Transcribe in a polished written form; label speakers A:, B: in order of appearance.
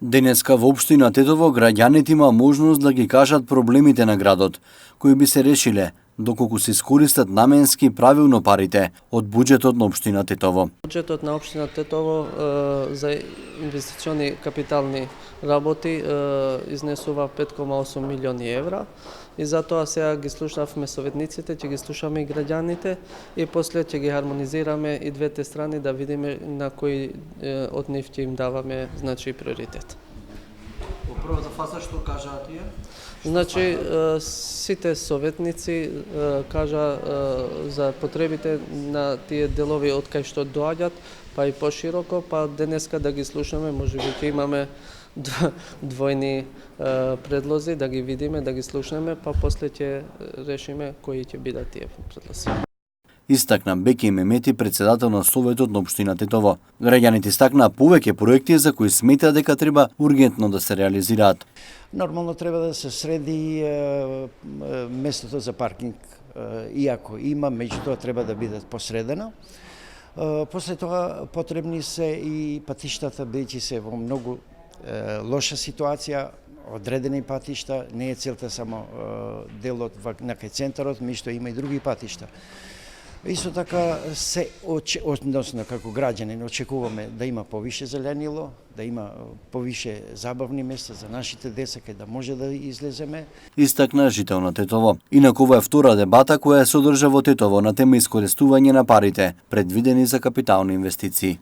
A: Денеска во општина Тетово граѓаните има можност да ги кажат проблемите на градот, кои би се решиле доколку се искористат наменски правилно парите од буџетот на општина Тетово.
B: Буџетот на општина Тетово за инвестициони капитални работи изнесува 5,8 милиони евра и затоа сега ги слушавме советниците, ќе ги слушаме и граѓаните и после ќе ги хармонизираме и двете страни да видиме на кои од нив ќе им даваме приоритет.
A: Во првата фаза што кажаа тие?
B: Сите советници кажа за потребите на тие делови од кај што доаѓат, па и пошироко, па денеска да ги слушаме, можеби ќе имаме двојни предлози, да ги видиме, да ги слушнеме, па после ќе решиме кои ќе бидат тие предлози.
A: Истакна Беки Мемети, председател на Советот на општина Тетово. Граѓаните истакнаа повеќе проекти за кои сметаат дека треба ургентно да се реализираат.
C: Нормално треба да се среди местото за паркинг, иако има, меѓутоа треба да биде посредено. После тоа потребни се и патиштата, бидејќи се во многу лоша ситуација, одредени патишта, не е целта само делот на кај центарот, меѓутоа има и други патишта. Исто така односно како граѓани очекуваме да има повише зеленило, да има повише забавни места за нашите деца кај да може да излеземе.
A: Истакна жител на Тетово. Инаку ова е втора дебата која се одржа во Тетово на тема искористување на парите предвидени за капитални инвестиции.